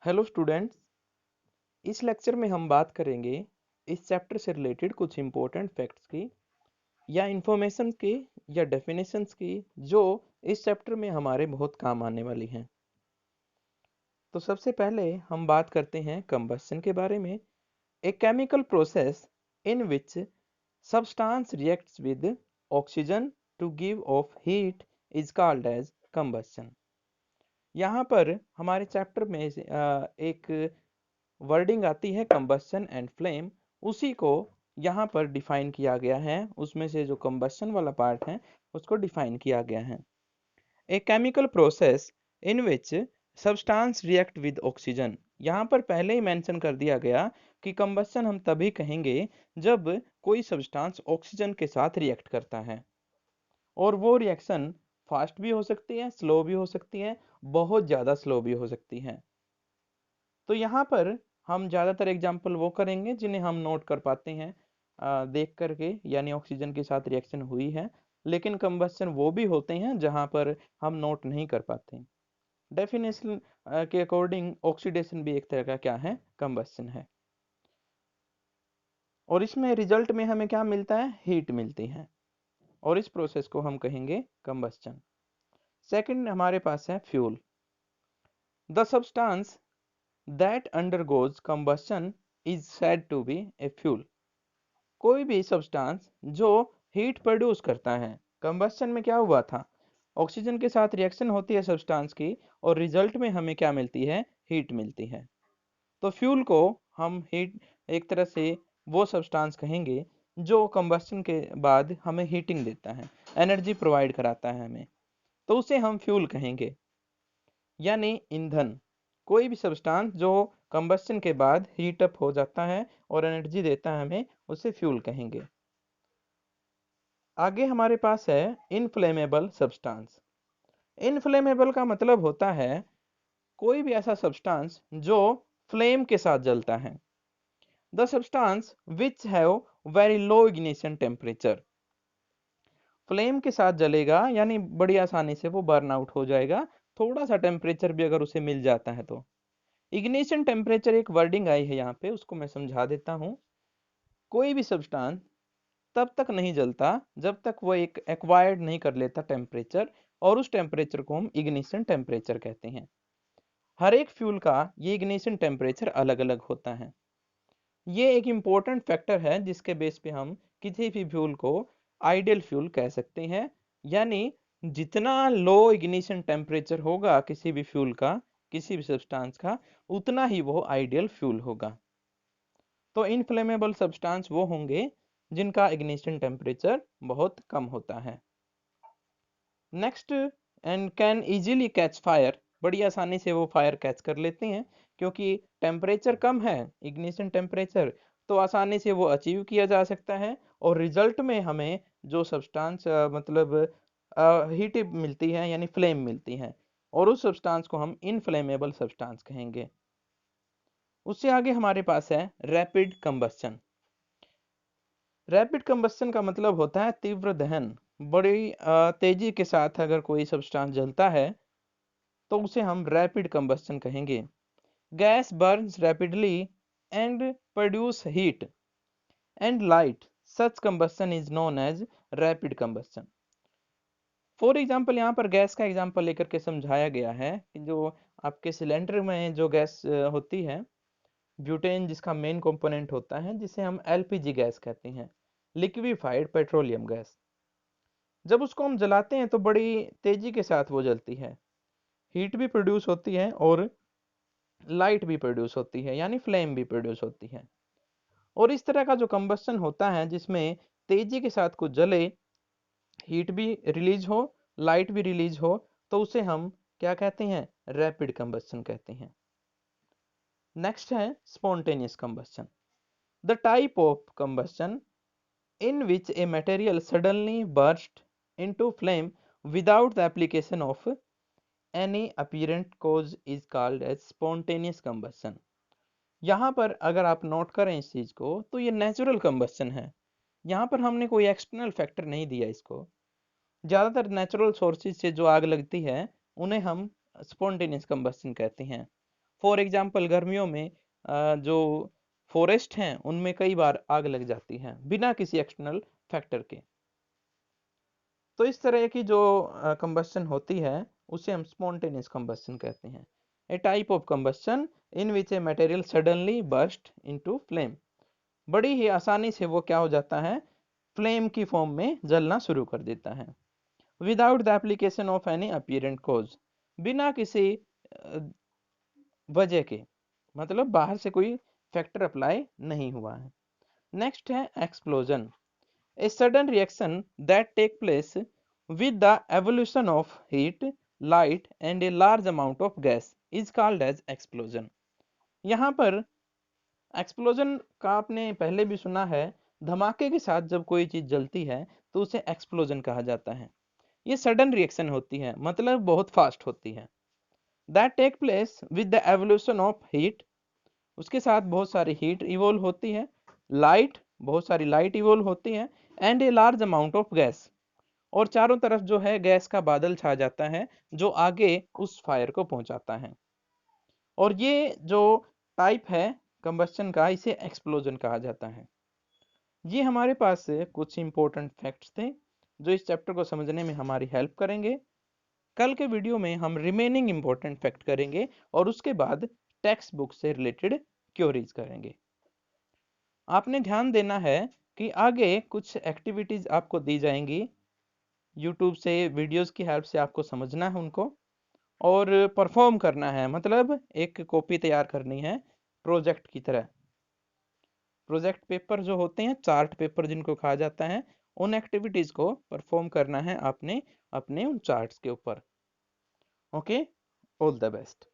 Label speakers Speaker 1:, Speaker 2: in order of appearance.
Speaker 1: Hello students. इस lecture में हम बात करेंगे इस चैप्टर से रिलेटेड कुछ इम्पोर्टेंट फैक्ट्स की या इंफॉर्मेशन की या डेफिनेशंस की जो इस चैप्टर में हमारे बहुत काम आने वाली हैं। तो सबसे पहले हम बात करते हैं कंबस्शन के बारे में। A chemical process in which substance reacts with oxygen to give off heat is called as combustion. यहाँ पर हमारे चैप्टर में एक वर्डिंग आती है कंबस्शन एंड फ्लेम, उसी को यहाँ पर डिफाइन किया गया है। उसमें से जो कंबस्शन वाला पार्ट है उसको डिफाइन किया गया है। ए chemical process in which substance react with oxygen. यहाँ पर पहले ही मेंशन कर दिया गया कि कंबस्शन हम तभी कहेंगे जब कोई सब्सटेंस ऑक्सीजन के साथ रिएक्ट करता है, और वो रिएक्शन फास्ट भी हो सकती है, स्लो भी हो सकती है, बहुत ज़्यादा स्लो भी हो सकती है। तो यहाँ पर हम ज़्यादातर एग्जाम्पल वो करेंगे जिन्हें हम नोट कर पाते हैं देख करके, यानी ऑक्सीजन के साथ रिएक्शन हुई है। लेकिन कंबस्शन वो भी होते हैं जहाँ पर हम नोट नहीं कर पाते। डेफिनेशन के अकॉर्डिंग ऑक्सीडेशन भी एक तरह का क्या है, कंबस्शन है। और इसमें रिजल्ट में हमें क्या मिलता है, हीट मिलती है, और इस प्रोसेस को हम कहेंगे कंबस्शन। सेकंड हमारे पास है fuel. The substance that undergoes combustion is said to be a fuel। कोई भी सब्सटेंस जो हीट प्रोड्यूस करता है, कंबस्शन में क्या हुआ था, ऑक्सीजन के साथ रिएक्शन होती है सब्सटेंस की, और रिजल्ट में हमें क्या मिलती है, हीट मिलती है। तो फ्यूल को हम हीट, एक तरह से वो सब्सटेंस कहेंगे जो कंबस्शन के बाद हमें हीटिंग देता है, एनर्जी प्रोवाइड कराता है हमें, तो उसे हम फ्यूल कहेंगे, यानी ईंधन। कोई भी सब्सटेंस जो कंबस्शन के बाद हीट अप हो जाता है और एनर्जी देता है हमें, उसे फ्यूल कहेंगे। आगे हमारे पास है इनफ्लेमेबल सब्सटेंस। इनफ्लेमेबल का मतलब होता है कोई भी ऐसा सब्सटेंस जो फ्लेम के साथ जलता है। The substance which have very low ignition temperature. Flame के साथ जलेगा यानी बड़ी आसानी से वो बर्न आउट हो जाएगा, थोड़ा सा टेम्परेचर भी अगर उसे मिल जाता है तो। इग्निशन टेम्परेचर एक वर्डिंग आई है यहाँ पे, उसको मैं समझा देता हूँ। कोई भी सब्सटेंस तब तक नहीं जलता जब तक वो एक एक्वायर्ड नहीं कर लेता टेम्परेचर, और उस टेम्परेचर को हम इग्निशन टेम्परेचर कहते हैं। हर एक फ्यूल का ये इग्निशन टेम्परेचर अलग अलग होता है। ये एक इम्पोर्टेंट फैक्टर है जिसके बेस पे हम किसी भी फ्यूल को आइडियल फ्यूल कह सकते हैं। यानी जितना लो इग्निशन टेम्परेचर होगा किसी भी फ्यूल का, किसी भी सब्सटेंस का, उतना ही वो आइडियल फ्यूल होगा। तो इनफ्लेमेबल सब्सटेंस वो होंगे जिनका इग्निशन टेम्परेचर बहुत कम होता है। Next, and can easily catch fire. बड़ी आसानी से वो फायर कैच कर लेते हैं क्योंकि टेम्परेचर कम है, इग्निशन टेम्परेचर, तो आसानी से वो अचीव किया जा सकता है, और रिजल्ट में हमें जो सब्सटेंस मतलब हीट मिलती है यानी फ्लेम मिलती है, और उस सब्सटेंस को हम इनफ्लेमेबल सब्सटेंस कहेंगे। उससे आगे हमारे पास है रैपिड कंबस्शन। रैपिड कंबस्शन का मतलब होता है तीव्र दहन। बड़ी तेजी के साथ अगर कोई सब्सटेंस जलता है तो उसे हम रैपिड कंबस्शन कहेंगे। Gas burns rapidly and produce heat and light, such combustion is known as rapid combustion. For example, यहाँ पर गैस का एग्जाम्पल लेकर के समझाया गया है कि जो आपके सिलेंडर में जो गैस होती है, ब्यूटेन जिसका मेन कंपोनेंट होता है, जिसे हम एलपीजी गैस कहते हैं, लिक्विफाइड पेट्रोलियम गैस। जब उसको हम जलाते हैं तो बड़ी तेजी के साथ वो जलती है, हीट भी प्रोड्यूस होती है और लाइट भी प्रोड्यूस होती है, यानी फ्लेम भी प्रोड्यूस होती है। और इस तरह का जो कंबस्शन होता है जिसमें तेजी के साथ कुछ जले, हीट भी रिलीज हो, लाइट भी रिलीज हो, तो उसे हम क्या कहते हैं, रैपिड कंबस्शन कहते हैं। नेक्स्ट है spontaneous combustion. The type of combustion in which a material suddenly burst into flame without the application of any apparent cause is called as spontaneous combustion। यहाँ पर अगर आप नोट करें इस चीज को तो ये नेचुरल कंबस्शन है। यहाँ पर हमने कोई एक्सटर्नल फैक्टर नहीं दिया इसको। ज्यादातर नेचुरल सोर्सेज से जो आग लगती है उन्हें हम स्पॉन्टेनियस कंबस्शन कहते हैं। फॉर एग्जाम्पल गर्मियों में जो फॉरेस्ट हैं उनमें कई बार आग लग जाती है बिना किसी एक्सटर्नल फैक्टर के। तो इस तरह की जो कंबस्शन होती है उसे हम स्पॉन्टेनियस कंबस्शन कहते हैं। A type of combustion in which a material suddenly burst into flame. बड़ी ही आसानी से वो क्या हो जाता है, फ्लेम की फॉर्म में जलना शुरू कर देता है। Without the application of any apparent cause, बिना किसी वजह के, मतलब बाहर से कोई फैक्टर अप्लाई नहीं हुआ है। नेक्स्ट है explosion. A sudden reaction that take place with the evolution of heat, light and a large amount of gas is called as explosion। यहाँ पर एक्सप्लोजन का आपने पहले भी सुना है, धमाके के साथ जब कोई चीज जलती है तो उसे एक्सप्लोजन कहा जाता है। ये सडन रिएक्शन होती है, मतलब बहुत फास्ट होती है। That take place with the evolution of heat, उसके साथ बहुत सारी हीट इवोल्व होती है, लाइट, बहुत सारी लाइट इवोल्व होती है, and a large amount of gas, और चारों तरफ जो है गैस का बादल छा जाता है जो आगे उस फायर को पहुंचाता है। और ये जो टाइप है कंबस्शन का, इसे एक्सप्लोजन कहा जाता है। ये हमारे पास कुछ इंपॉर्टेंट फैक्ट्स थे जो इस चैप्टर को समझने में हमारी हेल्प करेंगे। कल के वीडियो में हम रिमेनिंग इंपॉर्टेंट फैक्ट करेंगे और उसके बाद टेक्स्ट बुक से रिलेटेड क्वेरीज करेंगे। आपने ध्यान देना है कि आगे कुछ एक्टिविटीज आपको दी जाएंगी यूट्यूब से, वीडियोस की हेल्प से आपको समझना है उनको और परफॉर्म करना है, मतलब एक कॉपी तैयार करनी है प्रोजेक्ट की तरह। प्रोजेक्ट पेपर जो होते हैं, चार्ट पेपर जिनको कहा जाता है, उन एक्टिविटीज को परफॉर्म करना है आपने अपने उन चार्ट्स के ऊपर। Okay, all the best.